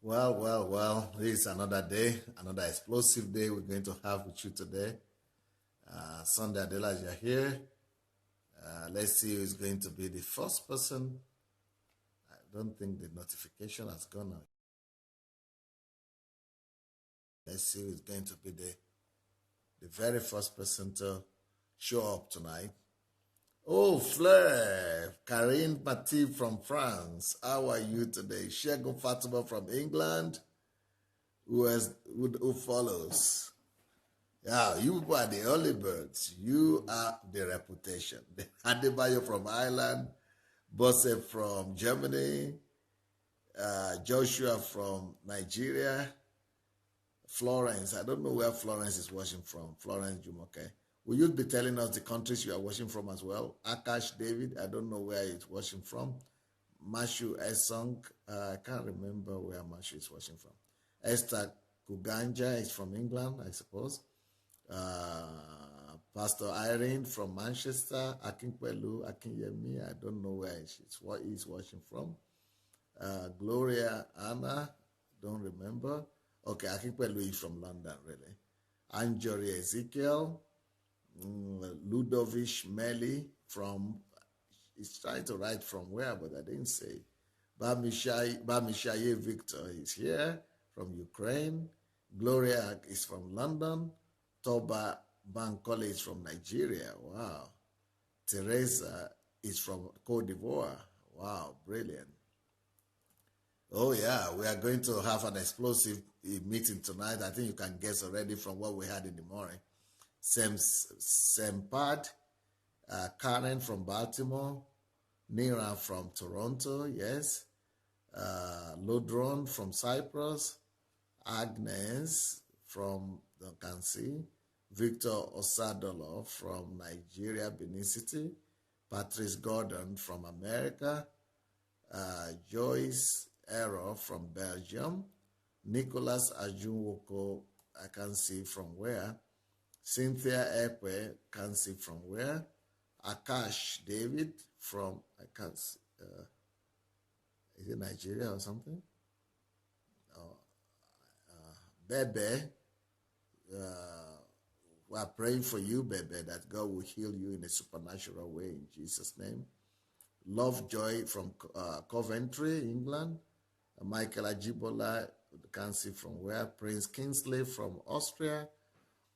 Well. This is another day, another explosive day we're going to have with you today. Sunday Adelaja here. Let's see who is going to be the first person. I don't think the notification has gone out. Let's see who is going to be the very first person to show up tonight. Oh, Fleur, Karine Pati from France. How are you today? Shego Fatima from England. Who follows? Yeah, you people are the early birds. You are the reputation. Adebayo from Ireland, Bosse from Germany, Joshua from Nigeria, Florence. I don't know where Florence is watching from. Florence Jumoke. Will you be telling us the countries you are watching from as well? Akash David, I don't know where he's watching from. Mashu Esong, I can't remember where Mashu is watching from. Esther Kuganja is from England, I suppose. Pastor Irene from Manchester. Akinpelu, Akinyemi, I don't know where he's watching from. Gloria Anna, don't remember. Okay, Akinpelu is from London, really. Anjori Ezekiel. Ludovic Meli from, he's trying to write from where, but I didn't say. Bamishaye Victor is here from Ukraine. Gloria is from London. Toba Bankole is from Nigeria. Wow. Teresa is from Cote d'Ivoire. Wow, brilliant. Oh yeah, we are going to have an explosive meeting tonight. I think you can guess already from what we had in the morning. Sempad, Karen from Baltimore, Nira from Toronto, yes, Lodron from Cyprus, Agnes from Duncancy, Victor Osadolo from Nigeria, Benin City, Patrice Gordon from America, Joyce Ero from Belgium, Nicholas Ajunwoko, I can't see from where, Cynthia Ekwe, can't see from where. Akash David from, I can't see, is it Nigeria or something? Oh, Bebe, we are praying for you, Bebe, that God will heal you in a supernatural way in Jesus' name. Lovejoy from Coventry, England. Michael Ajibola, can't see from where. Prince Kingsley from Austria.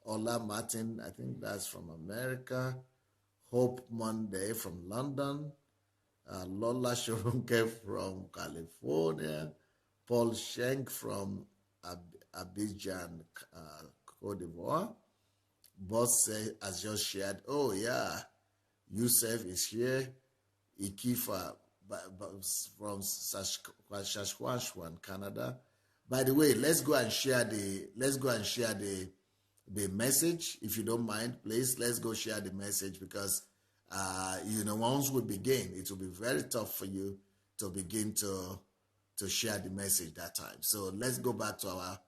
Ola Martin, I think that's from America. Hope Monday from London. Lola Shorunke from California. Paul Schenk from Abidjan, Cote d'Ivoire. Boss has just shared, oh yeah, Yusuf is here. Ikifa from Saskatchewan, Canada. By the way, let's go and share the message, if you don't mind, please. Let's go share the message because once we begin, it will be very tough for you to begin to share the message that time. So let's go back to our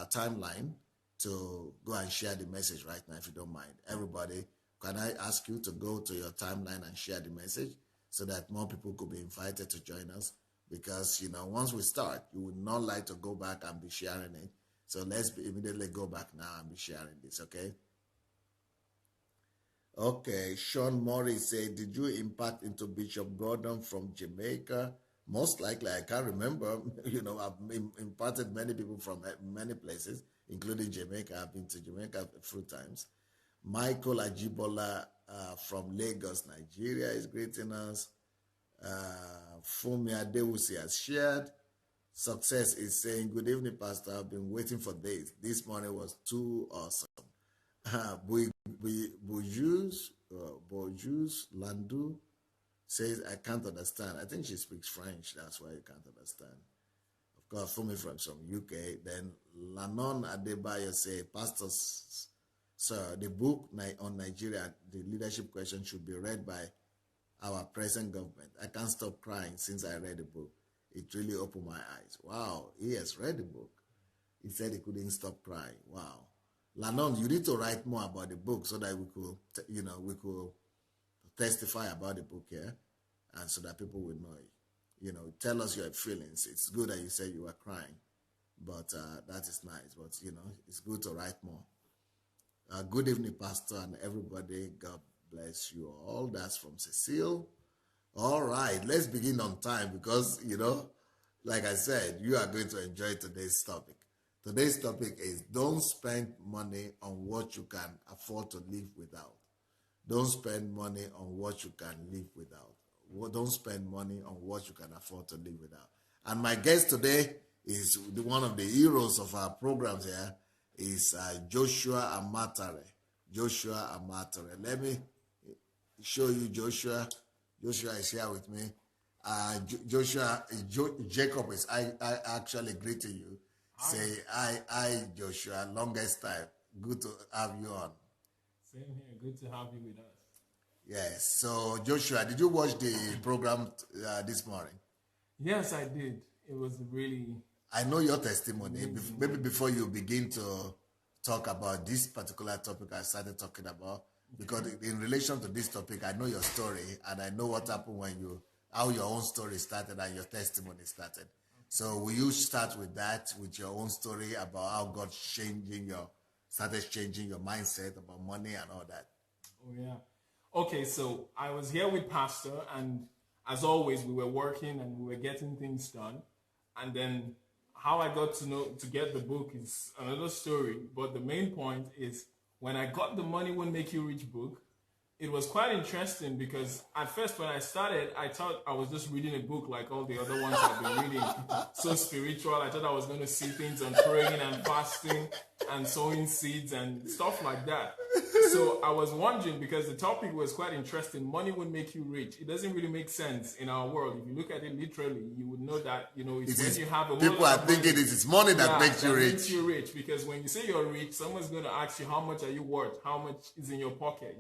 timeline to go and share the message right now, if you don't mind. Everybody, can I ask you to go to your timeline and share the message so that more people could be invited to join us? Because once we start, you would not like to go back and be sharing it. So let's immediately go back now and be sharing this, okay? Okay, Sean Morris said, did you impact into Bishop Gordon from Jamaica? Most likely, I can't remember. I've imparted many people from many places, including Jamaica. I've been to Jamaica a few times. Michael Ajibola from Lagos, Nigeria is greeting us. Fumi Adewusi has shared. Success is saying, good evening, Pastor. I've been waiting for days. This morning was too awesome. Bojus Landu says, I can't understand. I think she speaks French. That's why you can't understand. Of course, Fumi from UK. Then Lanon Adebayo say, Pastor, sir, the book on Nigeria, the leadership question should be read by our present government. I can't stop crying since I read the book. It really opened my eyes. Wow, he has read the book. He said he couldn't stop crying. Wow. Lanon, you need to write more about the book so that we could testify about the book here, and so that people will know it. Tell us your feelings. It's good that you said you were crying. but that is nice. But, it's good to write more. Good evening, Pastor, and everybody. God bless you all. That's from Cecile. All right, let's begin on time because, like I said, you are going to enjoy today's topic. Today's topic is don't spend money on what you can afford to live without. Don't spend money on what you can live without. Don't spend money on what you can afford to live without. And my guest today is one of the heroes of our programs here, is Joshua Amatare. Joshua Amatare. Let me show you Joshua. Joshua is here with me. Jacob is I actually greeting you. Hi. Say hi, Joshua. Longest time. Good to have you on. Same here. Good to have you with us. Yes. So, Joshua, did you watch the program this morning? Yes, I did. It was really... I know your testimony. Maybe before you begin to talk about this particular topic I started talking about, because in relation to this topic, I know your story and I know what happened how your own story started and your testimony started. So will you start with that, with your own story about how God started changing your mindset about money and all that? Oh, yeah. Okay, so I was here with Pastor, and as always, we were working and we were getting things done. And then how I got to get the book is another story. But the main point is when I got the Money Won't Make You Rich book, it was quite interesting because at first when I started, I thought I was just reading a book like all the other ones I've been reading. So spiritual. I thought I was going to see things on praying and fasting and sowing seeds and stuff like that. So I was wondering, because the topic was quite interesting, money won't make you rich. It doesn't really make sense in our world. If you look at it literally, you would know that, it's when you have a whole people are thinking it is money that makes you rich. Makes you rich, because when you say you're rich, someone's going to ask you, how much are you worth? How much is in your pocket,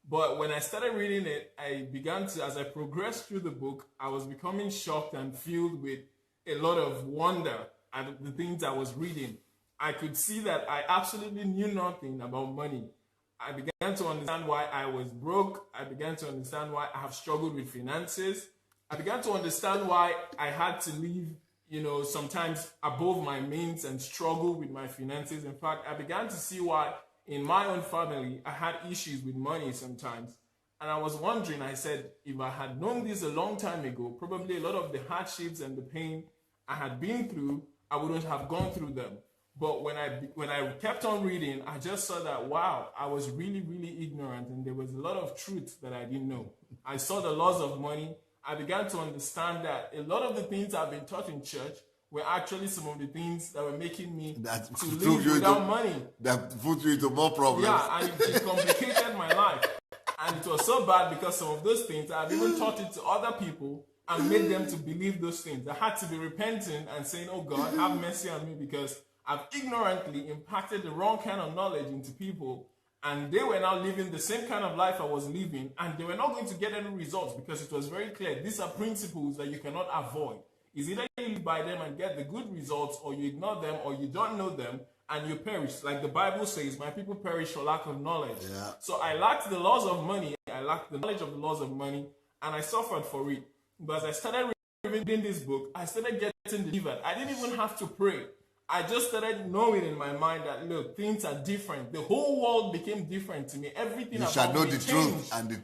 But when I started reading it, as I progressed through the book, I was becoming shocked and filled with a lot of wonder at the things I was reading. I could see that I absolutely knew nothing about money. I began to understand why I was broke. I began to understand why I have struggled with finances. I began to understand why I had to live, sometimes above my means and struggle with my finances. In fact, I began to see why in my own family, I had issues with money sometimes. And I was wondering, I said, if I had known this a long time ago, probably a lot of the hardships and the pain I had been through, I wouldn't have gone through them. But when I kept on reading, I just saw that, wow, I was really, really ignorant. And there was a lot of truth that I didn't know. I saw the laws of money. I began to understand that a lot of the things I've been taught in church were actually some of the things that were making me to live without money. That put you into more problems. Yeah, and it complicated my life. And it was so bad because some of those things, I've even taught it to other people and made them to believe those things. I had to be repenting and saying, oh God, have mercy on me, because I've ignorantly impacted the wrong kind of knowledge into people, and they were now living the same kind of life I was living, and they were not going to get any results because it was very clear. These are principles that you cannot avoid. It's either you live by them and get the good results, or you ignore them, or you don't know them and you perish. Like the Bible says, my people perish for lack of knowledge. Yeah. So I lacked the laws of money. I lacked the knowledge of the laws of money, and I suffered for it. But as I started reading this book, I started getting delivered. I didn't even have to pray. I just started knowing in my mind that, look, things are different. The whole world became different to me. Everything about me changed. You shall know the truth, and the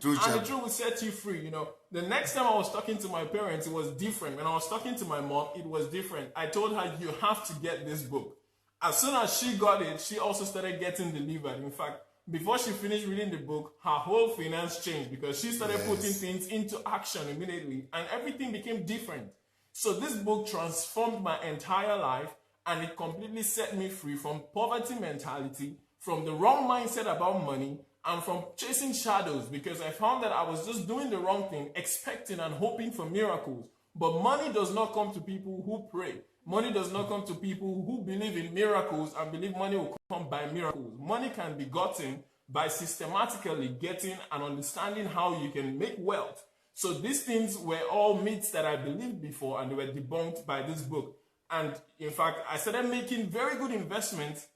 truth will set you free. The next time I was talking to my parents, it was different. When I was talking to my mom, it was different. I told her, you have to get this book. As soon as she got it, she also started getting delivered. In fact, before she finished reading the book, her whole finance changed because she started putting things into action immediately, and everything became different. So this book transformed my entire life. And it completely set me free from poverty mentality, from the wrong mindset about money, and from chasing shadows, because I found that I was just doing the wrong thing, expecting and hoping for miracles. But money does not come to people who pray. Money does not come to people who believe in miracles and believe money will come by miracles. Money can be gotten by systematically getting and understanding how you can make wealth. So these things were all myths that I believed before, and they were debunked by this book. And in fact, I started making very good investments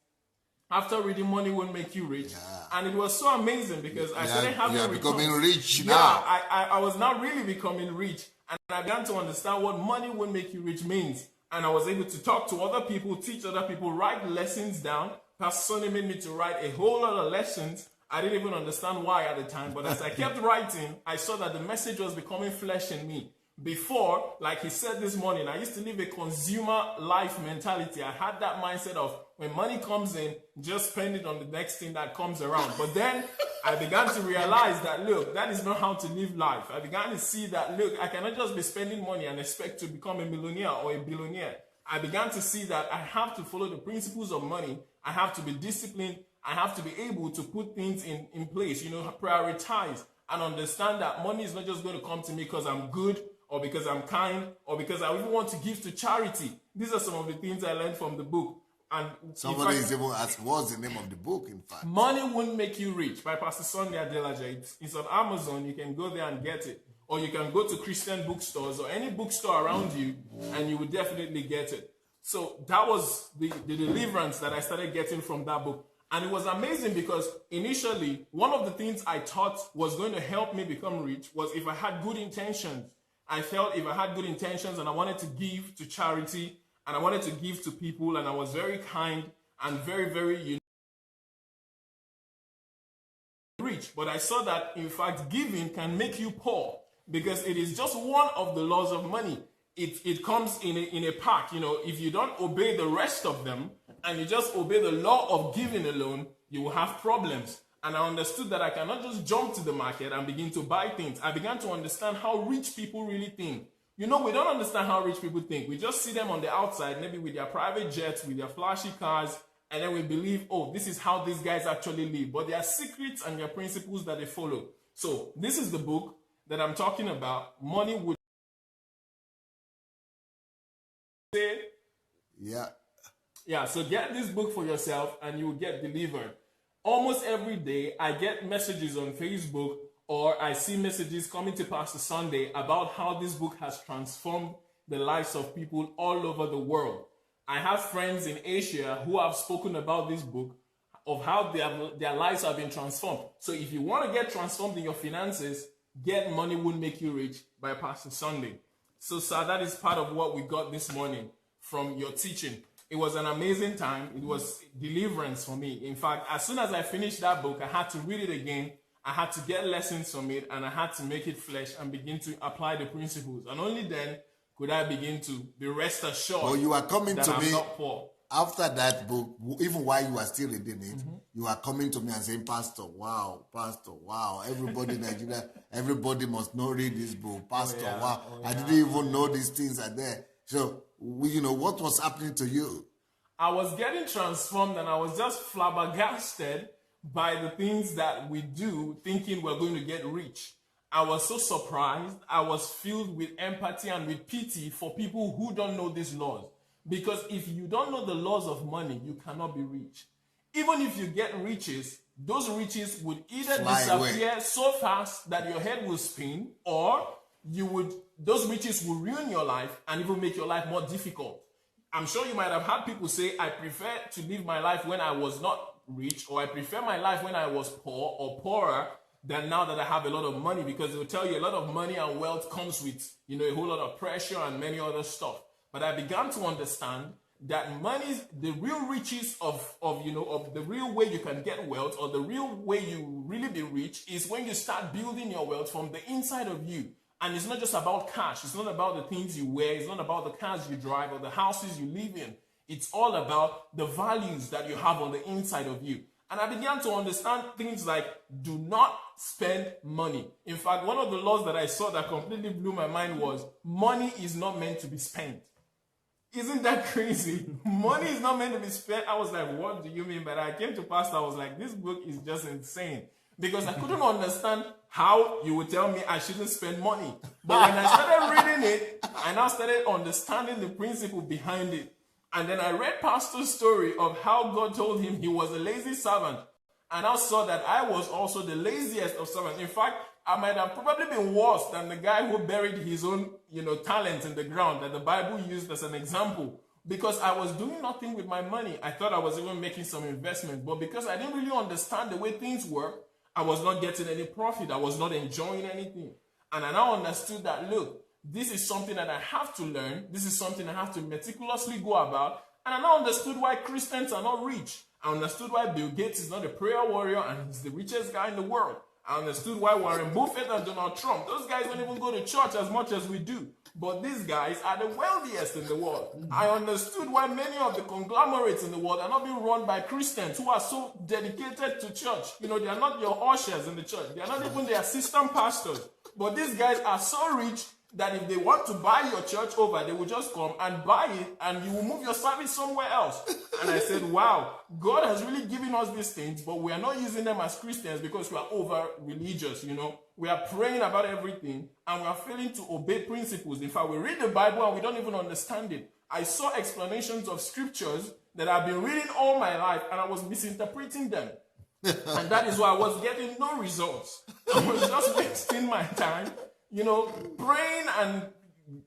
after reading Money Won't Make You Rich. Yeah. And it was so amazing because I started having returns. Becoming rich now. Yeah, I was now really becoming rich. And I began to understand what money won't make you rich means. and I was able to talk to other people, teach other people, write lessons down. Pastor Sandey made me to write a whole lot of lessons. I didn't even understand why at the time, but as I kept writing, I saw that the message was becoming flesh in me. Before, like he said this morning, I used to live a consumer life mentality. I had that mindset of when money comes in, just spend it on the next thing that comes around. But then I began to realize that, look, that is not how to live life. I began to see that, look, I cannot just be spending money and expect to become a millionaire or a billionaire. I began to see that I have to follow the principles of money. I have to be disciplined. I have to be able to put things in place, prioritize and understand that money is not just going to come to me because I'm good or because I'm kind or because I even want to give to charity. These are some of the things I learned from the book. And somebody is even asked, what's the name of the book, in fact? Money Won't Make You Rich by Pastor Sandey Adelaja. It's on Amazon. You can go there and get it. Or you can go to Christian bookstores or any bookstore around you and you will definitely get it. So that was the deliverance that I started getting from that book. And it was amazing because initially, one of the things I thought was going to help me become rich was if I had good intentions. I felt if I had good intentions and I wanted to give to charity and I wanted to give to people and I was very kind and very, very rich. But I saw that, in fact, giving can make you poor because it is just one of the laws of money. It comes in a pack. If you don't obey the rest of them and you just obey the law of giving alone, you will have problems. And I understood that I cannot just jump to the market and begin to buy things. I began to understand how rich people really think. We don't understand how rich people think. We just see them on the outside, maybe with their private jets, with their flashy cars, and then we believe, oh, this is how these guys actually live. But there are secrets and there are principles that they follow. So this is the book that I'm talking about. Money Would Say. Yeah, so get this book for yourself and you will get delivered. Almost every day, I get messages on Facebook or I see messages coming to Pastor Sandey about how this book has transformed the lives of people all over the world. I have friends in Asia who have spoken about this book, of how their lives have been transformed. So if you want to get transformed in your finances, get Money Won't Make You Rich by Pastor Sandey. So, sir, that is part of what we got this morning from your teaching. It was an amazing time. It was deliverance for me. In fact, as soon as I finished that book, I had to read it again. I had to get lessons from it, and I had to make it flesh and begin to apply the principles. And only then could I begin to be rest assured you are coming that to I'm me not poor. After that book, even while you are still reading it, you are coming to me and saying, Pastor, wow, everybody in Nigeria, everybody must not read this book. Pastor, wow, I didn't even know these things are there. So, what was happening to you? I was getting transformed and I was just flabbergasted by the things that we do, thinking we're going to get rich. I was so surprised. I was filled with empathy and with pity for people who don't know these laws. Because if you don't know the laws of money, you cannot be rich. Even if you get riches, those riches would either disappear so fast that your head will spin, or those riches will ruin your life and even make your life more difficult. I'm sure you might have had people say, I prefer to live my life when I was not rich, or I prefer my life when I was poor or poorer than now that I have a lot of money, because they'll tell you a lot of money and wealth comes with, a whole lot of pressure and many other stuff. But I began to understand that money, the real riches of the real way you can get wealth, or the real way you really be rich, is when you start building your wealth from the inside of you. And it's not just about cash. It's not about the things you wear. It's not about the cars you drive or the houses you live in. It's all about the values that you have on the inside of you. And I began to understand things like, do not spend money. In fact, one of the laws that I saw that completely blew my mind was, money is not meant to be spent. Isn't that crazy? Money is not meant to be spent. I was like, what do you mean by that? I came to Pastor, I was like, this book is just insane. Because I couldn't understand how you would tell me I shouldn't spend money. But when I started reading it, I now started understanding the principle behind it. And then I read Pastor's story of how God told him he was a lazy servant. And I saw that I was also the laziest of servants. In fact, I might have probably been worse than the guy who buried his own, talent in the ground that the Bible used as an example. Because I was doing nothing with my money. I thought I was even making some investment. But because I didn't really understand the way things work, I was not getting any profit. I was not enjoying anything. And I now understood that, look, this is something that I have to learn. This is something I have to meticulously go about. And I now understood why Christians are not rich. I understood why Bill Gates is not a prayer warrior and he's the richest guy in the world. I understood why Warren Buffett and Donald Trump, those guys don't even go to church as much as we do. But these guys are the wealthiest in the world. I understood why many of the conglomerates in the world are not being run by Christians who are so dedicated to church. You know, they are not your ushers in the church. They are not even the assistant pastors. But these guys are so rich that if they want to buy your church over, they will just come and buy it and you will move your service somewhere else. And I said, wow, God has really given us these things, but we are not using them as Christians because we are over religious, you know. We are praying about everything and we are failing to obey principles. In fact, we read the Bible and we don't even understand it. I saw explanations of scriptures that I've been reading all my life and I was misinterpreting them. And that is why I was getting no results. I was just wasting my time, you know, praying and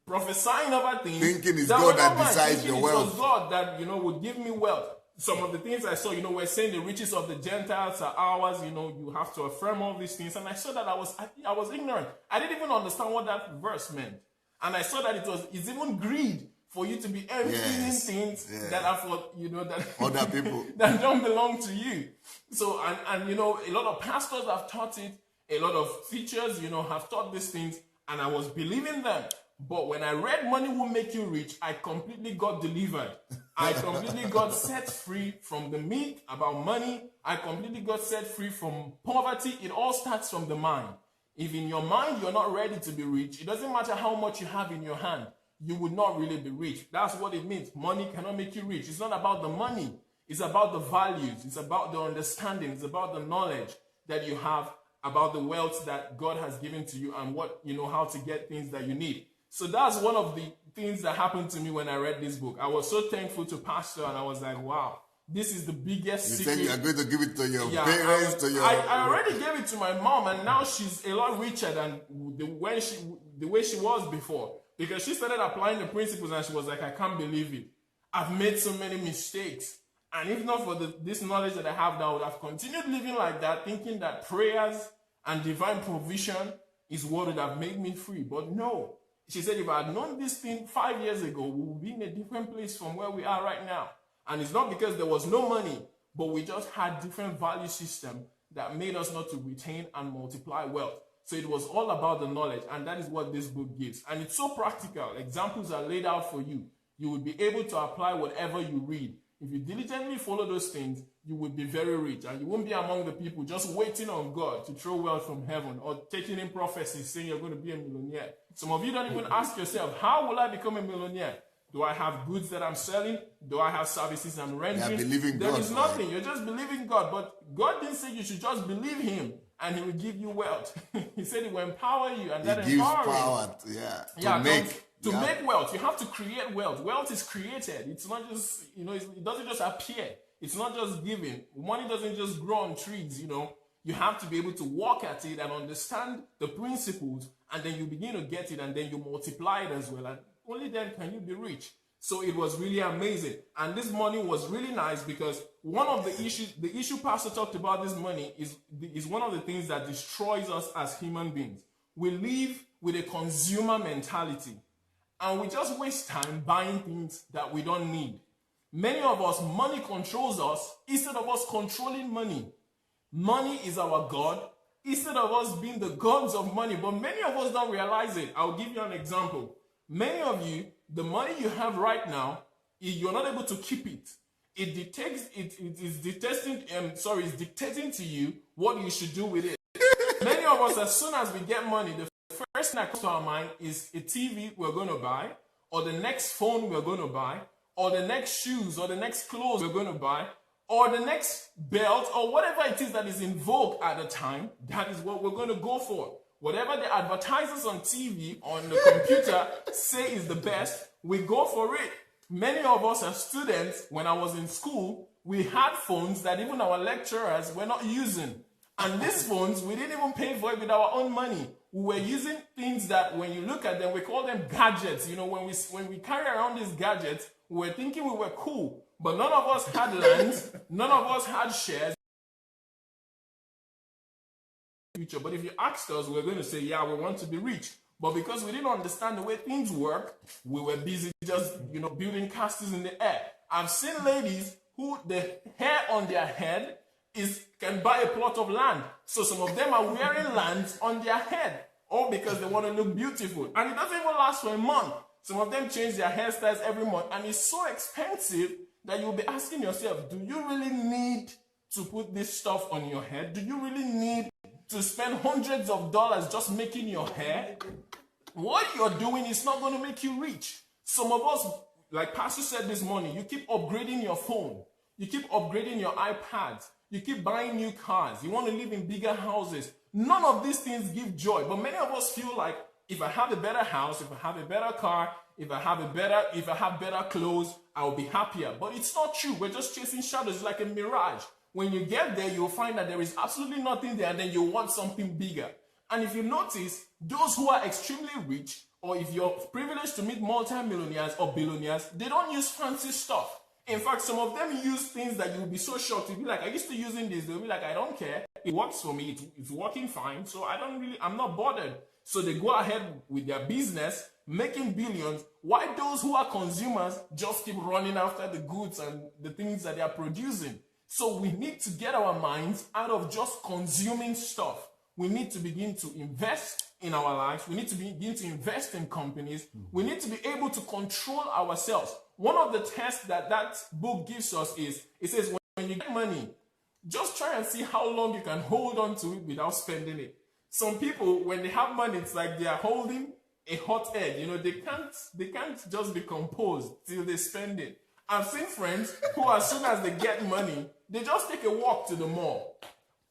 prophesying over things. Thinking it's God that decides your wealth. It was God that, you know, would give me wealth. Some of the things I saw, you know, we're saying the riches of the Gentiles are ours, you know, you have to affirm all these things. And I saw that I was ignorant. I didn't even understand what that verse meant. And I saw that it's even greed for you to be envying things that are for, you know, that other people that don't belong to you. So, and you know, a lot of pastors have taught it. A lot of teachers, you know, have taught these things, and I was believing them. But when I read Money Will Make You Rich, I completely got delivered. I completely got set free from the myth about money. I completely got set free from poverty. It all starts from the mind. If in your mind you're not ready to be rich, it doesn't matter how much you have in your hand, you would not really be rich. That's what it means. Money cannot make you rich. It's not about the money. It's about the values. It's about the understanding. It's about the knowledge that you have about the wealth that God has given to you and what, you know, how to get things that you need. So that's one of the things that happened to me when I read this book. I was so thankful to Pastor and I was like, wow, this is the biggest secret. You said you are going to give it to your parents, I already gave it to my mom and now she's a lot richer than the way she was before. Because she started applying the principles and she was like, I can't believe it. I've made so many mistakes. And if not for this knowledge that I have now, I would have continued living like that, thinking that prayers and divine provision is what would have made me free. But no. She said, if I had known this thing 5 years ago, we would be in a different place from where we are right now. And it's not because there was no money, but we just had different value system that made us not to retain and multiply wealth. So it was all about the knowledge, and that is what this book gives. And it's so practical. Examples are laid out for you. You will be able to apply whatever you read. If you diligently follow those things, you will be very rich. And you won't be among the people just waiting on God to throw wealth from heaven or taking in prophecies saying you're going to be a millionaire. Some of you don't even ask yourself, how will I become a millionaire? Do I have goods that I'm selling? Do I have services I'm rendering? There is nothing. You're just believing God. But God didn't say you should just believe him and he will give you wealth. He said he will empower you, and that gives power to make wealth. You have to create wealth. Wealth is created. It's not just, you know, it doesn't just appear. It's not just given. Money doesn't just grow on trees, you know. You have to be able to walk at it and understand the principles, and then you begin to get it, and then you multiply it as well. And only then can you be rich. So it was really amazing. And this money was really nice because one of the issue Pastor talked about this money is one of the things that destroys us as human beings. We live with a consumer mentality. And we just waste time buying things that we don't need. Many of us, money controls us instead of us controlling money. Money is our God instead of us being the gods of money. But many of us don't realize it. I'll give you an example. Many of you, the money you have right now, you're not able to keep it. It's dictating to you what you should do with it. Many of us, as soon as we get money, the first thing that comes to our mind is a TV we're going to buy, or the next phone we're going to buy, or the next shoes, or the next clothes we're going to buy, or the next belt, or whatever it is that is in vogue at the time. That is what we're going to go for. Whatever the advertisers on TV, on the computer say is the best, we go for it. Many of us as students, when I was in school, we had phones that even our lecturers were not using. And these phones, we didn't even pay for it with our own money. We were using things that when you look at them, we call them gadgets. You know, when we carry around these gadgets, we were thinking we were cool. But none of us had lands. None of us had shares. But if you asked us, we're going to say, yeah, we want to be rich. But because we didn't understand the way things work, we were busy just, building castles in the air. I've seen ladies who the hair on their head can buy a plot of land. So some of them are wearing lands on their head, all because they want to look beautiful. And it doesn't even last for a month. Some of them change their hairstyles every month, and it's so expensive that you'll be asking yourself, do you really need to put this stuff on your head? Do you really need to spend hundreds of dollars just making your hair? What you're doing is not going to make you rich. Some of us, like Pastor said this morning, you keep upgrading your phone. You keep upgrading your iPads. You keep buying new cars. You want to live in bigger houses. None of these things give joy. But many of us feel like, if I have a better house, if I have a better car, if I have better clothes, I will be happier. But it's not true. We're just chasing shadows. It's like a mirage. When you get there, you'll find that there is absolutely nothing there, and then you want something bigger. And if you notice, those who are extremely rich, or if you're privileged to meet multi-millionaires or billionaires, they don't use fancy stuff. In fact, some of them use things that you'll be so shocked. You'll be like, I used to using this. They'll be like, I don't care. It works for me. It's working fine. So I'm not bothered. So they go ahead with their business, making billions, while those who are consumers just keep running after the goods and the things that they are producing. So we need to get our minds out of just consuming stuff. We need to begin to invest in our lives. We need to begin to invest in companies. We need to be able to control ourselves. One of the tests that book gives us is, it says, when you get money, just try and see how long you can hold on to it without spending it. Some people, when they have money, it's like they are holding a hot egg. They can't just be composed till they spend it. I've seen friends who, as soon as they get money, they just take a walk to the mall.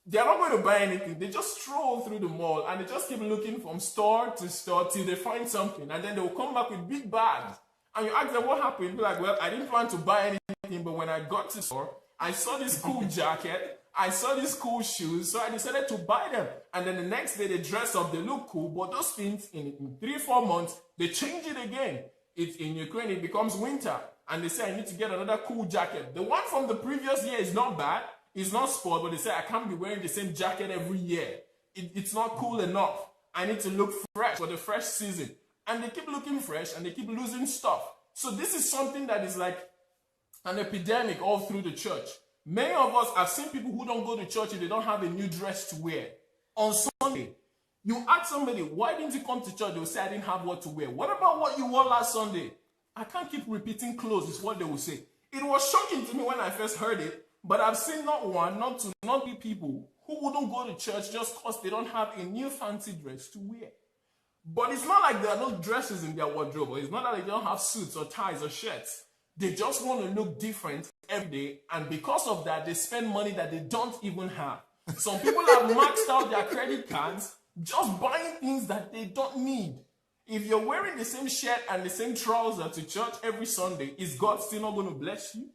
They're not going to buy anything. They just stroll through the mall and they just keep looking from store to store till they find something. And then they will come back with big bags. And you ask them what happened. They'll be like, well, I didn't plan to buy anything, but when I got to the store, I saw this cool jacket. I saw these cool shoes, so I decided to buy them. And then the next day they dress up, they look cool, but those things in 3-4 months, they change it again. In Ukraine, it becomes winter. And they say, I need to get another cool jacket. The one from the previous year is not bad. It's not spoiled, but they say, I can't be wearing the same jacket every year. It's not cool enough. I need to look fresh for the fresh season. And they keep looking fresh and they keep losing stuff. So this is something that is like an epidemic all through the church. Many of us, I've seen people who don't go to church if they don't have a new dress to wear. On Sunday, you ask somebody, why didn't you come to church? They'll say, I didn't have what to wear. What about what you wore last Sunday? I can't keep repeating clothes, is what they will say. It was shocking to me when I first heard it, but I've seen not one, not two, not three people who wouldn't go to church just because they don't have a new fancy dress to wear. But it's not like there are no dresses in their wardrobe, or it's not that they don't have suits or ties or shirts. They just want to look different every day, and because of that, they spend money that they don't even have. Some people have maxed out their credit cards just buying things that they don't need. If you're wearing the same shirt and the same trouser to church every Sunday, is God still not going to bless you?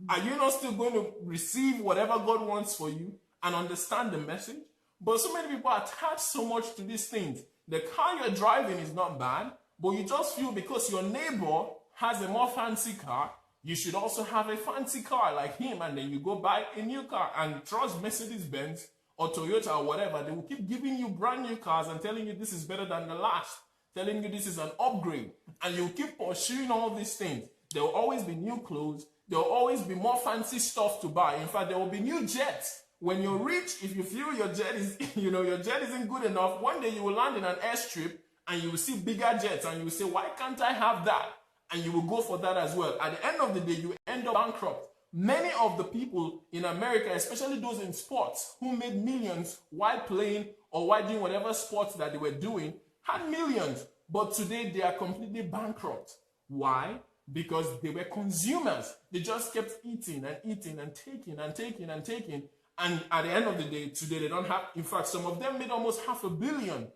Are you not still going to receive whatever God wants for you and understand the message? But so many people are attached so much to these things. The car you're driving is not bad, but you just feel because your neighbor has a more fancy car, you should also have a fancy car like him, and then you go buy a new car. And trust Mercedes-Benz or Toyota or whatever, they will keep giving you brand new cars and telling you this is better than the last, telling you this is an upgrade, and you keep pursuing all these things. There will always be new clothes. There will always be more fancy stuff to buy. In fact, there will be new jets. When you're rich, if you feel your jet is, your jet isn't good enough, one day you will land in an airstrip and you will see bigger jets and you will say, why can't I have that? And you will go for that as well. At the end of the day, you end up bankrupt. Many of the people in America, especially those in sports, who made millions while playing or while doing whatever sports that they were doing, had millions. But today, they are completely bankrupt. Why? Because they were consumers. They just kept eating and eating and taking and taking and taking. And at the end of the day, today they don't have, in fact, some of them made almost $500 million.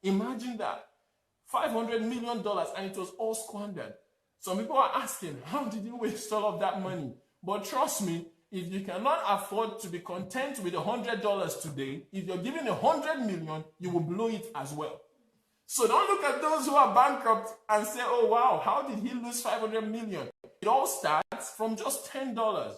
Imagine that. $500 million, and it was all squandered. Some people are asking, how did you waste all of that money? But trust me, if you cannot afford to be content with $100 today, if you're given $100 million, you will blow it as well. So don't look at those who are bankrupt and say, oh wow, how did he lose $500 million? It all starts from just $10.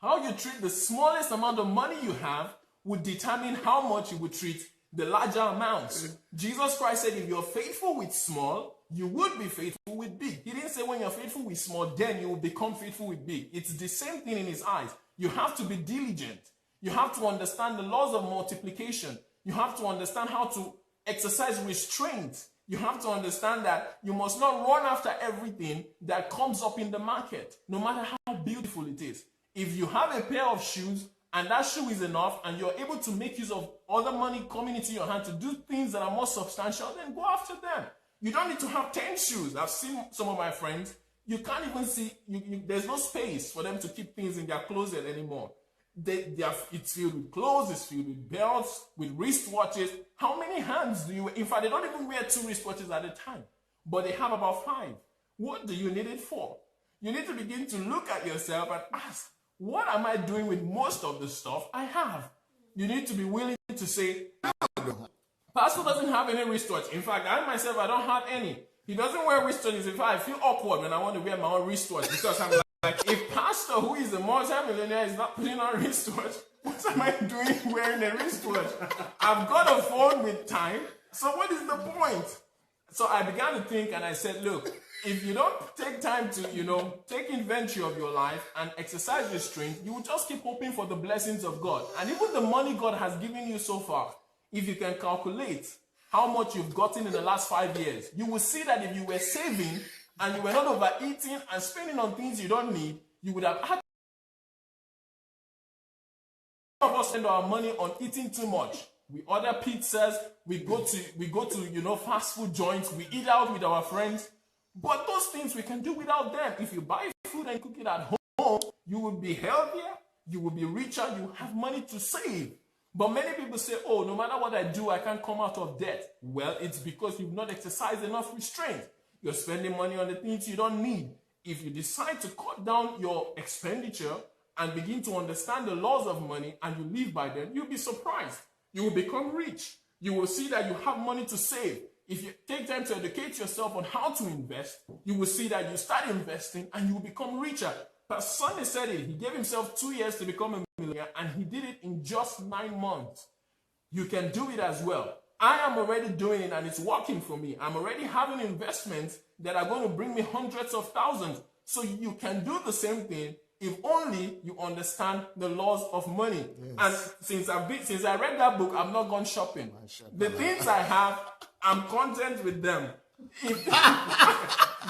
How you treat the smallest amount of money you have would determine how much you would treat the larger amounts. Jesus Christ said, if you're faithful with small, you would be faithful with big. He didn't say when you're faithful with small, then you will become faithful with big. It's the same thing in his eyes. You have to be diligent. You have to understand the laws of multiplication. You have to understand how to exercise restraint. You have to understand that you must not run after everything that comes up in the market, no matter how beautiful it is. If you have a pair of shoes and that shoe is enough and you're able to make use of other money coming into your hand to do things that are more substantial, then go after them. You don't need to have 10 shoes. I've seen some of my friends, you can't even see, there's no space for them to keep things in their closet anymore. It's filled with clothes, it's filled with belts, with wristwatches. How many hands do you wear? In fact, they don't even wear 2 wristwatches at a time, but they have about 5. What do you need it for? You need to begin to look at yourself and ask, what am I doing with most of the stuff I have? You need to be willing to say, Pastor doesn't have any wristwatch. In fact, I myself, I don't have any. He doesn't wear wristwatches. In fact, I feel awkward when I want to wear my own wristwatch because I'm like, if Pastor, who is a multi-millionaire, is not putting on a wristwatch, what am I doing wearing a wristwatch? I've got a phone with time, so what is the point? So I began to think and I said, look, if you don't take time to, take inventory of your life and exercise restraint, you will just keep hoping for the blessings of God. And even the money God has given you so far, if you can calculate how much you've gotten in the last 5 years, you will see that if you were saving and you were not overeating and spending on things you don't need, you would have had of us spend our money on eating too much. We order pizzas, we go to fast food joints, we eat out with our friends. But those things we can do without them. If you buy food and cook it at home, you will be healthier, you will be richer, you have money to save. But many people say, oh, no matter what I do, I can't come out of debt. Well, it's because you've not exercised enough restraint. You're spending money on the things you don't need. If you decide to cut down your expenditure and begin to understand the laws of money and you live by them, you'll be surprised. You will become rich. You will see that you have money to save. If you take time to educate yourself on how to invest, you will see that you start investing and you will become richer. Pastor Sandey said it. He gave himself 2 years to become a millionaire and he did it in just 9 months. You can do it as well. I am already doing it and it's working for me. I'm already having investments that are going to bring me hundreds of thousands. So you can do the same thing if only you understand the laws of money. Yes. And since I read that book, I've not gone shopping. The things I have, I'm content with them.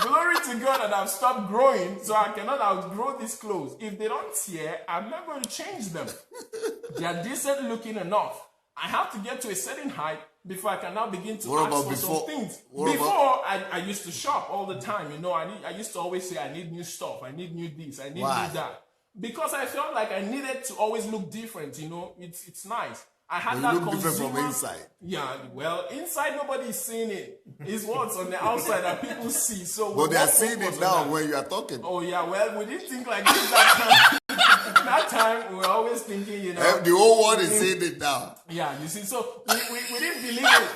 Glory to God that I've stopped growing, so I cannot outgrow these clothes. If they don't tear, I'm not going to change them. They are decent looking enough. I have to get to a certain height before I can now begin to ask for some things. Before, I used to shop all the time. I used to always say, I need new stuff. I need new this. I need new that. Because I felt like I needed to always look different. It's nice. I had that look different from inside. Yeah, well, inside nobody is seeing it. It's what's on the outside that people see. So, but they are seeing it now when you are talking. Oh yeah, well, we didn't think like this that time. That time we were always thinking, the whole world is seeing it now. Yeah, you see, so we didn't believe it.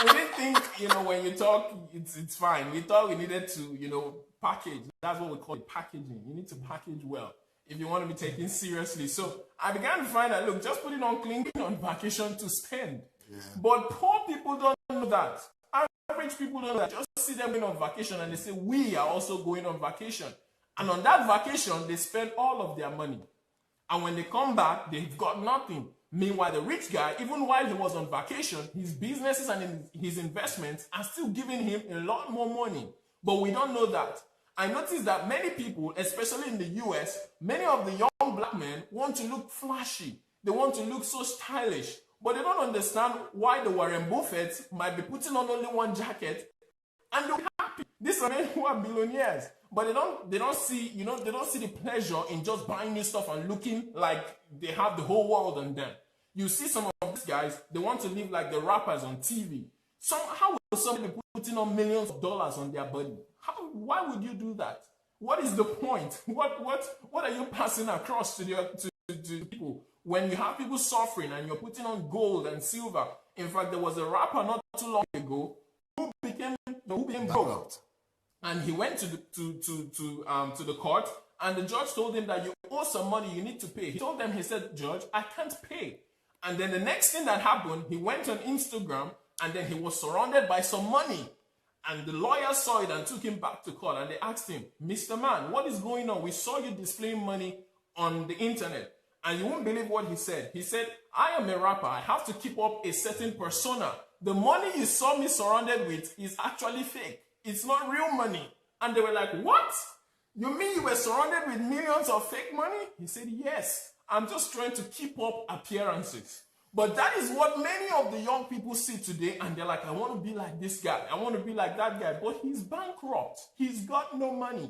We didn't think, when you talk, it's fine. We thought we needed to, package. That's what we call it, packaging. You need to package well if you want to be taken seriously. So I began to find that, look, just put it on clean on vacation to spend. Yeah. But poor people don't know that. Average people don't know that. Just see them going on vacation and they say, we are also going on vacation. And on that vacation, they spend all of their money. And when they come back, they've got nothing. Meanwhile, the rich guy, even while he was on vacation, his businesses and his investments are still giving him a lot more money. But we don't know that. I noticed that many people, especially in the US, many of the young black men want to look flashy. They want to look so stylish. But they don't understand why the Warren Buffetts might be putting on only one jacket and they're happy. These are men who are billionaires. But they don't see the pleasure in just buying new stuff and looking like they have the whole world on them. You see some of these guys, they want to live like the rappers on TV. How will somebody be putting on millions of dollars on their body? Why would you do that? What is the point? What are you passing across to people when you have people suffering and you're putting on gold and silver? In fact, there was a rapper not too long ago who became broke, and he went to the court, and the judge told him that you owe some money, you need to pay. He told them, he said, Judge, I can't pay. And then the next thing that happened, he went on Instagram and then he was surrounded by some money. And the lawyer saw it and took him back to court. And they asked him, Mr. Man, what is going on? We saw you displaying money on the internet. And you won't believe what he said. He said, I am a rapper. I have to keep up a certain persona. The money you saw me surrounded with is actually fake. It's not real money. And they were like, what? You mean you were surrounded with millions of fake money? He said, yes. I'm just trying to keep up appearances. But that is what many of the young people see today. And they're like, I want to be like this guy. I want to be like that guy. But he's bankrupt. He's got no money.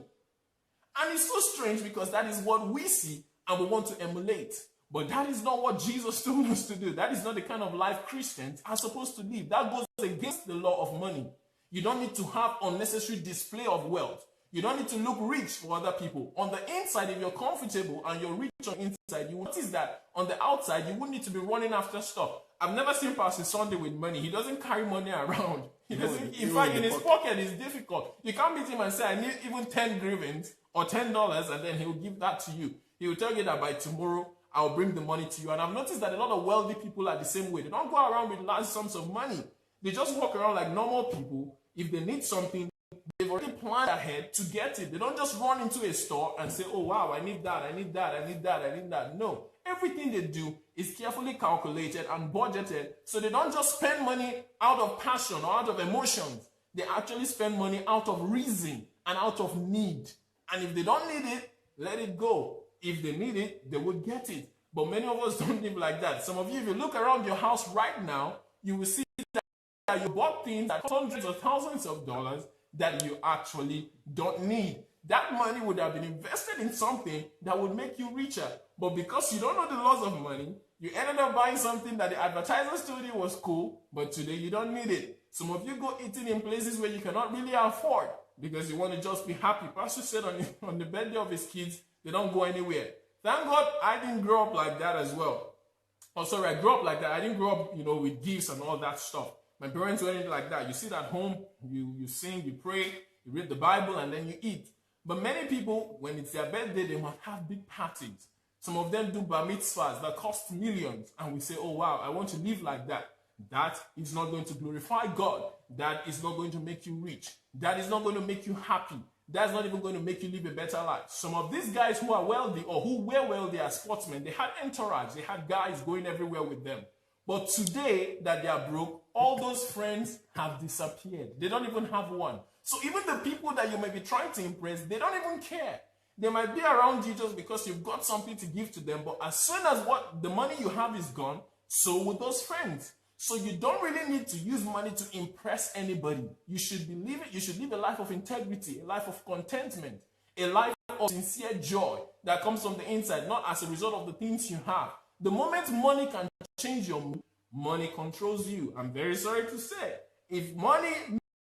And it's so strange because that is what we see and we want to emulate. But that is not what Jesus told us to do. That is not the kind of life Christians are supposed to live. That goes against the law of money. You don't need to have unnecessary display of wealth. You don't need to look rich for other people. On the inside, if you're comfortable and you're rich on the inside, you notice that on the outside, you wouldn't need to be running after stuff. I've never seen Pastor Sandey with money. He doesn't carry money around. He doesn't. In fact, in his pocket, it's difficult. You can't meet him and say, I need even 10 grievance or $10, and then he'll give that to you. He will tell you that by tomorrow, I'll bring the money to you. And I've noticed that a lot of wealthy people are the same way. They don't go around with large sums of money. They just walk around like normal people. If they need something, they've already planned ahead to get it. They don't just run into a store and say, oh, wow, I need that, I need that, I need that, I need that. No. Everything they do is carefully calculated and budgeted. So they don't just spend money out of passion or out of emotions. They actually spend money out of reason and out of need. And if they don't need it, let it go. If they need it, they will get it. But many of us don't live like that. Some of you, if you look around your house right now, you will see that you bought things that cost hundreds of thousands of dollars that you actually don't need. That money would have been invested in something that would make you richer. But because you don't know the laws of money, you ended up buying something that the advertisers told you was cool, but today you don't need it. Some of you go eating in places where you cannot really afford because you want to just be happy. Pastor said on the birthday of his kids, they don't go anywhere. Thank God I didn't grow up like that as well. Oh, sorry, I grew up like that. I didn't grow up, with gifts and all that stuff. My parents were anything like that. You sit at home, you sing, you pray, you read the Bible, and then you eat. But many people, when it's their birthday, they must have big parties. Some of them do bar mitzvahs that cost millions. And we say, oh, wow, I want to live like that. That is not going to glorify God. That is not going to make you rich. That is not going to make you happy. That's not even going to make you live a better life. Some of these guys who are wealthy or who were wealthy as sportsmen, they had entourage. They had guys going everywhere with them. But today that they are broke, all those friends have disappeared. They don't even have one. So even the people that you may be trying to impress, they don't even care. They might be around you just because you've got something to give to them. But as soon as the money you have is gone, so will those friends. So you don't really need to use money to impress anybody. You should live a life of integrity, a life of contentment, a life of sincere joy that comes from the inside, not as a result of the things you have. The moment money can change your mood, money controls you. I'm very sorry to say. If money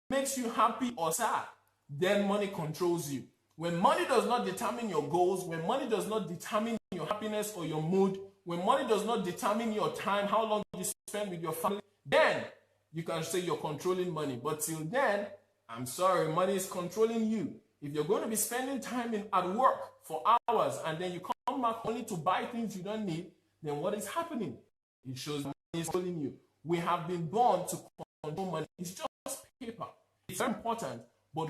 makes you happy or sad, then money controls you. When money does not determine your goals, when money does not determine your happiness or your mood, when money does not determine your time, how long you spend with your family, then you can say you're controlling money. But till then, I'm sorry, money is controlling you. If you're going to be spending time at work for hours and then you come back only to buy things you don't need, then what is happening? It shows money is controlling you. We have been born to control money. It's just paper. It's very important, but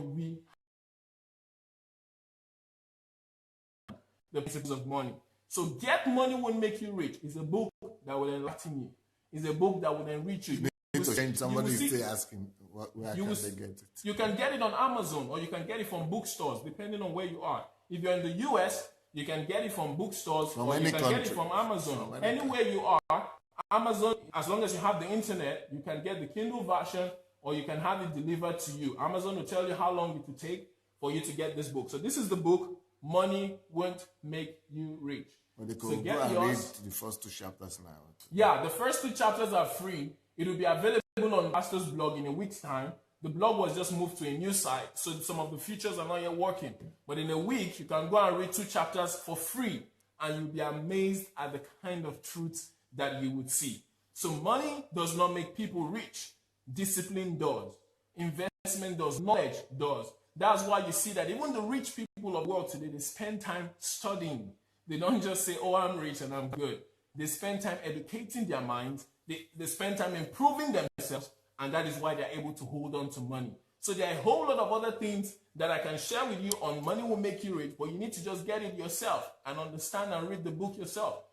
the principles of money. So Get Money Won't Make You Rich is a book that will enlighten you. It's a book that will enrich you. You need to change somebody if they ask him where can they get it. You can get it on Amazon or you can get it from bookstores depending on where you are. If you're in the US, you can get it from bookstores or you can get it from Amazon. Anywhere you are, Amazon, as long as you have the internet, you can get the Kindle version or you can have it delivered to you. Amazon will tell you how long it will take for you to get this book. So this is the book, Money Won't Make You Rich. Well, they could go and read the first 2 chapters now. Yeah, the first 2 chapters are free. It will be available on Pastor's blog in a week's time. The blog was just moved to a new site, so some of the features are not yet working. But in a week, you can go and read 2 chapters for free, and you'll be amazed at the kind of truths that you would see. So money does not make people rich. Discipline does. Investment does. Knowledge does. That's why you see that even the rich people of the world today, they spend time studying. They don't just say, oh, I'm rich and I'm good. They spend time educating their minds. They spend time improving themselves, and that is why they're able to hold on to money. So there are a whole lot of other things that I can share with you on money will make you rich, but you need to just get it yourself and understand and read the book yourself.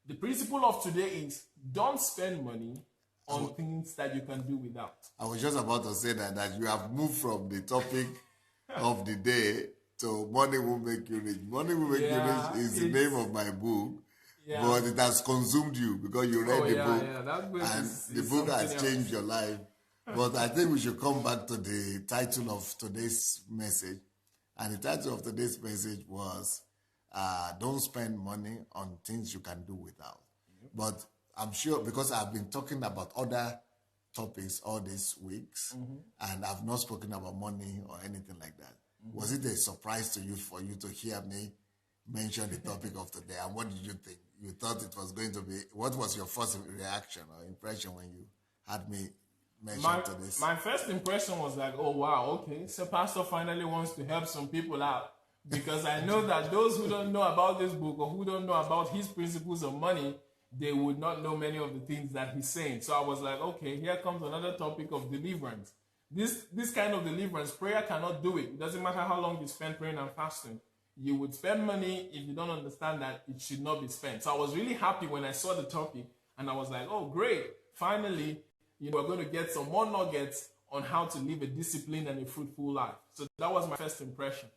The principle of today is don't spend money on things that you can do without. I was just about to say that you have moved from the topic of the day to money will make you rich. Money will make you rich is the name of my book, but it has consumed you because you read the book, and the book has changed your life. But I think we should come back to the title of today's message, and the title of today's message was don't spend money on things you can do without. But I'm sure, because I've been talking about other topics all these weeks, and I've not spoken about money or anything like that. Was it a surprise to you for you to hear me mention the topic of today? And what did you think? You thought it was going to be, what was your first reaction or impression when you had me mention to this? My first impression was like, oh wow, okay, so Pastor finally wants to help some people out. Because I know that those who don't know about this book or who don't know about his principles of money, they would not know many of the things that he's saying. So I was like, okay, here comes another topic of deliverance. This kind of deliverance, prayer cannot do it. It doesn't matter how long you spend praying and fasting. You would spend money if you don't understand that it should not be spent. So I was really happy when I saw the topic, and I was like, oh, great. Finally, we're going to get some more nuggets on how to live a disciplined and a fruitful life. So that was my first impression.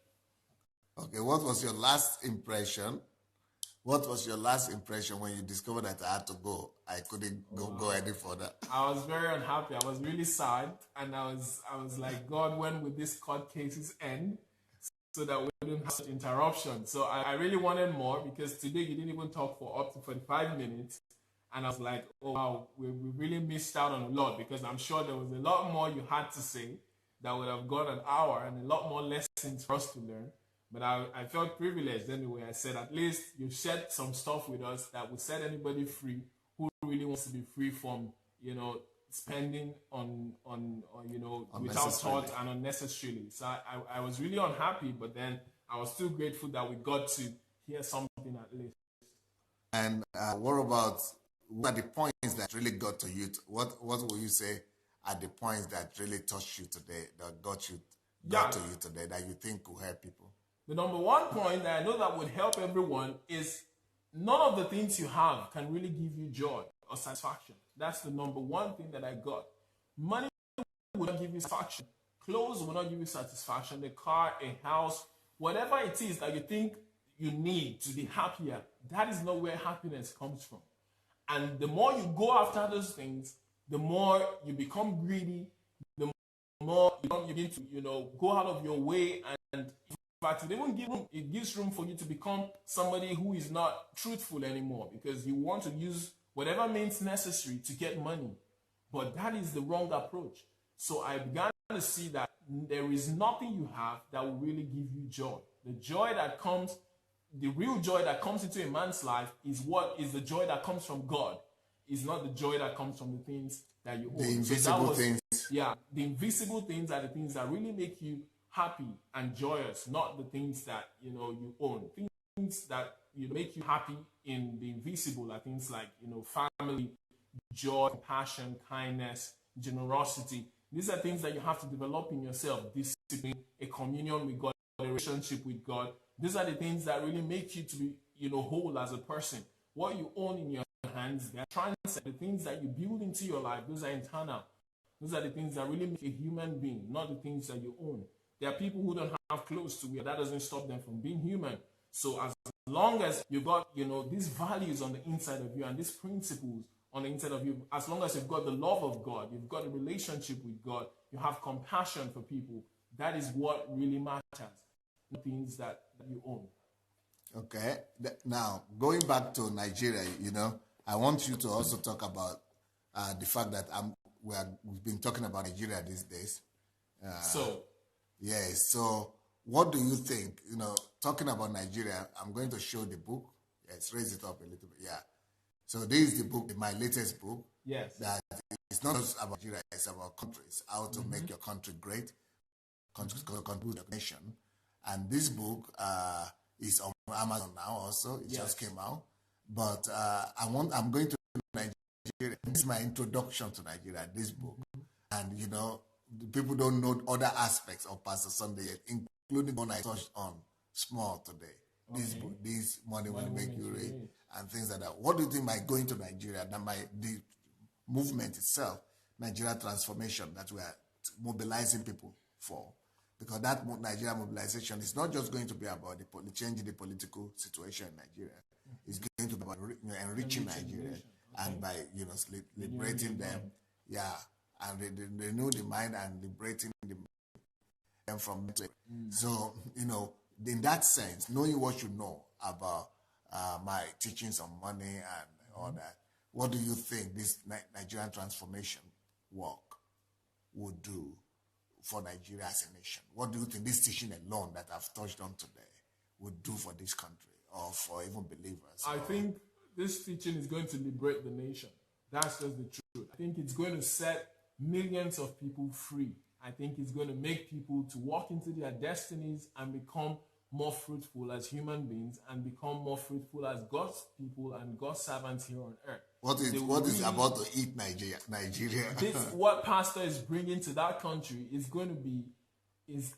Okay, what was your last impression? What was your last impression when you discovered that I had to go? I couldn't go any further. I was very unhappy. I was really sad. And I was like, God, when will these court cases end? So that we don't have such interruption. So I really wanted more, because today you didn't even talk for up to 45 minutes. And I was like, oh, wow, we really missed out on a lot, because I'm sure there was a lot more you had to say that would have gone an hour and a lot more lessons for us to learn. But I felt privileged anyway. I said, at least you've shared some stuff with us that will set anybody free who really wants to be free from, spending on without thought and unnecessarily. So I was really unhappy, but then I was still grateful that we got to hear something at least. And what are the points that really got to you? What will you say are the points that really touched you today, that got to you today, that you think will help people? The number one point that I know that would help everyone is none of the things you have can really give you joy or satisfaction. That's the number one thing that I got. Money will not give you satisfaction. Clothes will not give you satisfaction. The car, a house, whatever it is that you think you need to be happier, that is not where happiness comes from. And the more you go after those things, the more you become greedy, the more you begin to, go out of your way. And in fact, it gives room for you to become somebody who is not truthful anymore, because you want to use whatever means necessary to get money. But that is the wrong approach. So I began to see that there is nothing you have that will really give you joy. The real joy that comes into a man's life is the joy that comes from God. It's not the joy that comes from the things that you own. The invisible things. Yeah, the invisible things are the things that really make you happy and joyous, not the things that you own. Things that make you happy in the invisible are things like family, joy, compassion, kindness, generosity. These are things that you have to develop in yourself. Discipline, a communion with God, a relationship with God. These are the things that really make you to be whole as a person. What you own in your hands, they are transcendent. The things that you build into your life, those are internal. Those are the things that really make a human being, not the things that you own. There are people who don't have clothes to wear. That doesn't stop them from being human. So as long as you've got, these values on the inside of you and these principles on the inside of you, as long as you've got the love of God, you've got a relationship with God, you have compassion for people, that is what really matters, the things that you own. Okay. Now, going back to Nigeria, I want you to also talk about the fact that we've been talking about Nigeria these days. Yes. So what do you think? Talking about Nigeria, I'm going to show the book. Yes, raise it up a little bit. Yeah. So this is the book, my latest book. Yes. That it's not just about Nigeria, it's about countries, how to make your country great, contribute to the nation. And this book is on Amazon now also. It just came out. But I'm going to Nigeria. This is my introduction to Nigeria, this book. And, you know, people don't know other aspects of Pastor Sandey yet, including one I touched on small today. This book, this money will make you rich, and things like that. What do you think by going to Nigeria, the movement itself, Nigeria transformation, that we are mobilizing people for? Because that Nigeria mobilization is not just going to be about the changing the political situation in Nigeria. It's going to be about enriching Nigeria and by liberating them, and renew the mind and liberating them from it. So in that sense, knowing what you know about my teachings on money and all that, what do you think this Nigerian transformation work would do for Nigeria as a nation? What do you think this teaching alone that I've touched on today would do for this country or for even believers? I think this teaching is going to liberate the nation. That's just the truth. I think it's going to set millions of people free. I think it's going to make people to walk into their destinies and become more fruitful as human beings and become more fruitful as God's people and God's servants here on earth. What is about to eat Nigeria? What Pastor is bringing to that country is going to be,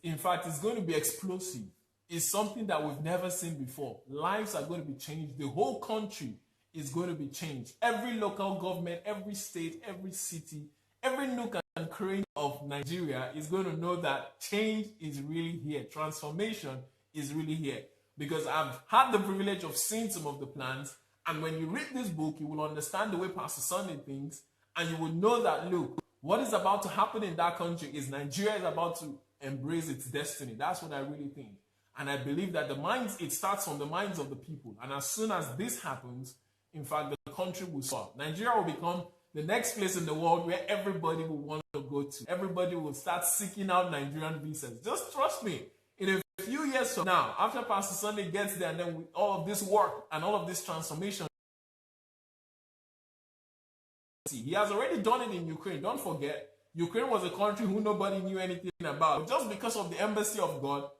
in fact, it's going to be explosive. It's something that we've never seen before. Lives are going to be changed. The whole country is going to be changed. Every local government, every state, every city, every nook and cranny of Nigeria is going to know that change is really here. Transformation is really here. Because I've had the privilege of seeing some of the plans, and when you read this book, you will understand the way Pastor Sandey thinks, and you will know that, look, what is about to happen in that country is Nigeria is about to embrace its destiny. That's what I really think. And I believe that it starts from the minds of the people. And as soon as this happens, in fact, the country will start. Nigeria will become the next place in the world where everybody will want to go to. Everybody will start seeking out Nigerian visas. Just trust me. In a few years from now, after Pastor Sandey gets there, and then with all of this work and all of this transformation, he has already done it in Ukraine. Don't forget, Ukraine was a country who nobody knew anything about. But just because of the embassy of God,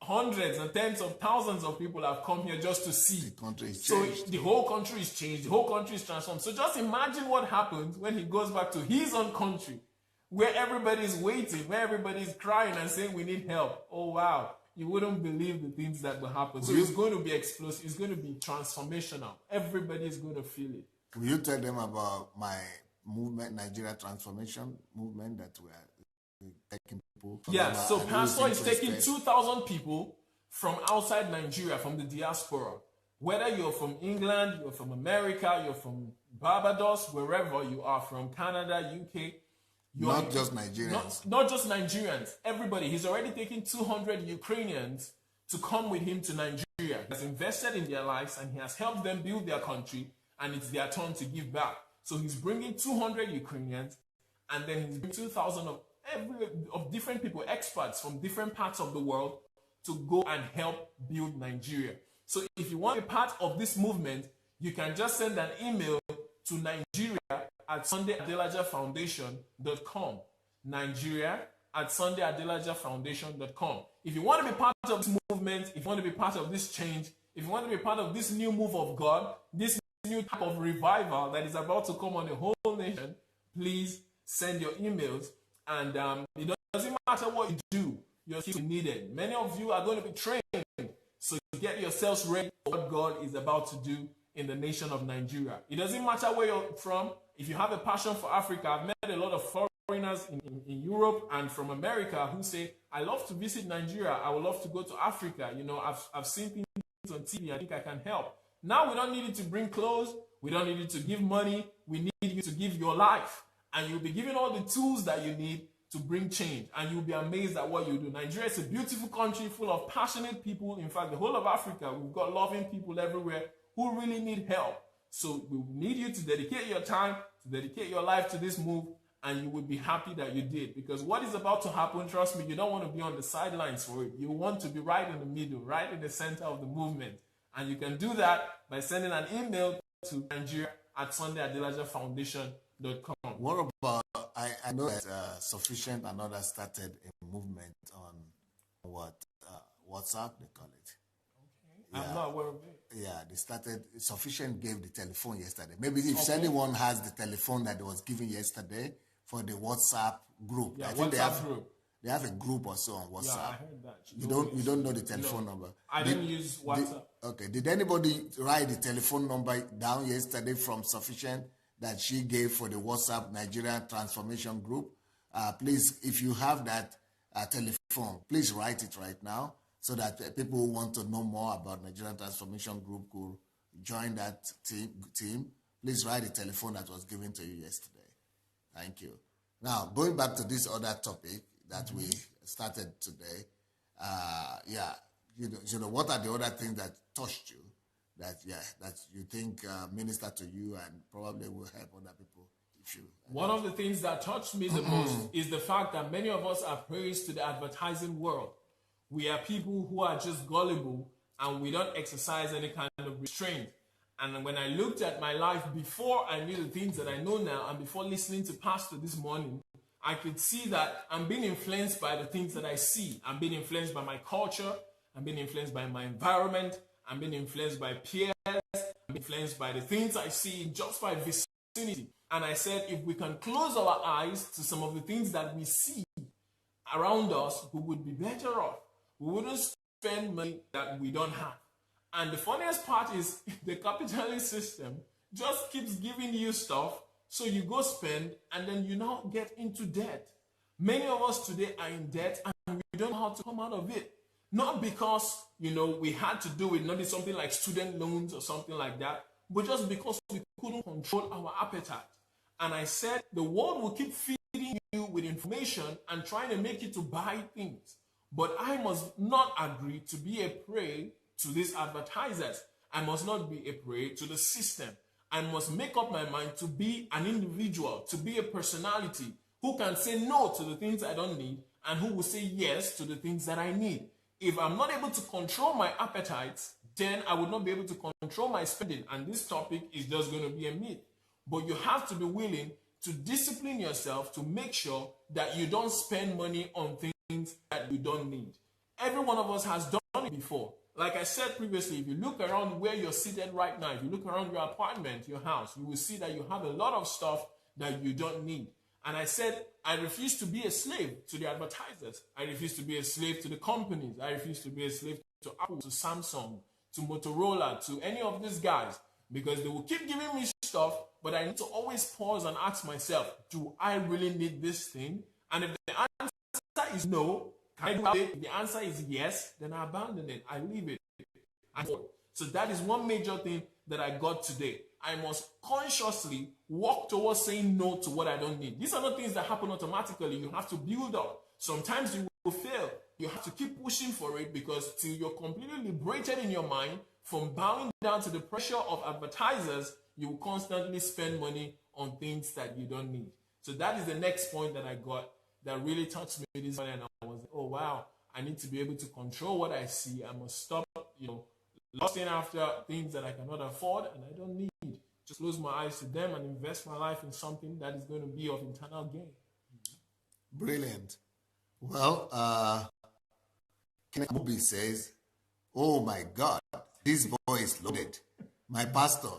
hundreds and tens of thousands of people have come here just to see. The country is changed. So the whole country is changed. The whole country is transformed. So just imagine what happens when he goes back to his own country, where everybody is waiting, where everybody is crying and saying, we need help. Oh, wow. You wouldn't believe the things that will happen. So it's going to be explosive. It's going to be transformational. Everybody is going to feel it. Will you tell them about my movement, Nigeria transformation movement, that we are taking people? Yeah, so Pastor is taking 2,000 people from outside Nigeria, from the diaspora. Whether you're from England, you're from America, you're from Barbados, wherever you are, from Canada, UK. Not just Nigerians. Not just Nigerians. Everybody. He's already taken 200 Ukrainians to come with him to Nigeria. He has invested in their lives and he has helped them build their country, and it's their turn to give back. So he's bringing 200 Ukrainians, and then he's bringing 2,000 of different people, experts from different parts of the world, to go and help build Nigeria. So if you want to be part of this movement, you can just send an email to Nigeria@SandeyAdelajaFoundation.com. Nigeria@SandeyAdelajaFoundation.com. If you want to be part of this movement, if you want to be part of this change, if you want to be part of this new move of God, this new type of revival that is about to come on the whole nation, please send your emails. And it doesn't matter what you do, you're still needed. Many of you are going to be trained, so get yourselves ready for what God is about to do in the nation of Nigeria. It doesn't matter where you're from. If you have a passion for Africa, I've met a lot of foreigners in Europe and from America who say, I love to visit Nigeria. I would love to go to Africa. You know, I've seen things on TV. I think I can help. Now we don't need you to bring clothes. We don't need you to give money. We need you to give your life. And you'll be given all the tools that you need to bring change. And you'll be amazed at what you do. Nigeria is a beautiful country full of passionate people. In fact, the whole of Africa, we've got loving people everywhere who really need help. So we need you to dedicate your time, to dedicate your life to this move, and you will be happy that you did. Because what is about to happen, trust me, you don't want to be on the sidelines for it. You want to be right in the middle, right in the center of the movement. And you can do that by sending an email to Nigeria@SandeyAdelajaFoundation.com. What about, I know that Sufficient and others started a movement on WhatsApp, they call it. I'm not aware of it. Yeah, they started. Sufficient gave the telephone yesterday. Maybe if anyone has the telephone that was given yesterday for the WhatsApp group. Yeah, I think WhatsApp group. They have a group or so on WhatsApp. Yeah, I heard that. You don't know the telephone number. I didn't use WhatsApp. Okay. Did anybody write the telephone number down yesterday from Sufficient that she gave for the WhatsApp Nigerian Transformation Group? Please, if you have that telephone, please write it right now so that people who want to know more about Nigerian Transformation Group could join that team. Please write the telephone that was given to you yesterday. Thank you. Now, going back to this other topic that we started today, you know, what are the other things that touched you that you think minister to you and probably will help other people? One of the things that touched me the most is the fact that many of us are prey to the advertising world. We are people who are just gullible and we don't exercise any kind of restraint. And when I looked at my life before I knew the things that I know now and before listening to Pastor this morning, I could see that I'm being influenced by the things that I see. I'm being influenced by my culture. I'm being influenced by my environment. I'm being influenced by peers. I'm influenced by the things I see just by vicinity. And I said, if we can close our eyes to some of the things that we see around us, we would be better off. We wouldn't spend money that we don't have. And the funniest part is the capitalist system just keeps giving you stuff. So you go spend and then you now get into debt. Many of us today are in debt and we don't know how to come out of it. Not because, we had to do it, not something like student loans or something like that, but just because we couldn't control our appetite. And I said, the world will keep feeding you with information and trying to make you to buy things. But I must not agree to be a prey to these advertisers. I must not be a prey to the system. I must make up my mind to be an individual, to be a personality who can say no to the things I don't need and who will say yes to the things that I need. If I'm not able to control my appetites, then I would not be able to control my spending. And this topic is just going to be a myth. But you have to be willing to discipline yourself to make sure that you don't spend money on things that you don't need. Every one of us has done it before. Like I said previously, if you look around where you're seated right now, if you look around your apartment, your house, you will see that you have a lot of stuff that you don't need. And I said, I refuse to be a slave to the advertisers. I refuse to be a slave to the companies. I refuse to be a slave to Apple, to Samsung, to Motorola, to any of these guys, because they will keep giving me stuff, but I need to always pause and ask myself, do I really need this thing? And if the answer is no, can I do it? If the answer is yes, then I abandon it. I leave it. So that is one major thing that I got today. I must consciously walk towards saying no to what I don't need. These are not things that happen automatically. You have to build up. Sometimes you will fail. You have to keep pushing for it because till you're completely liberated in your mind from bowing down to the pressure of advertisers, you will constantly spend money on things that you don't need. So that is the next point that I got that really touched me this morning. And I was like, oh wow, I need to be able to control what I see. I must stop, lusting after things that I cannot afford and I don't need. Just close my eyes to them and invest my life in something that is going to be of internal gain. Brilliant. Well, Moby says, oh my God, this boy is loaded. My pastor,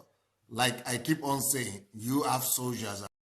like I keep on saying, you have soldiers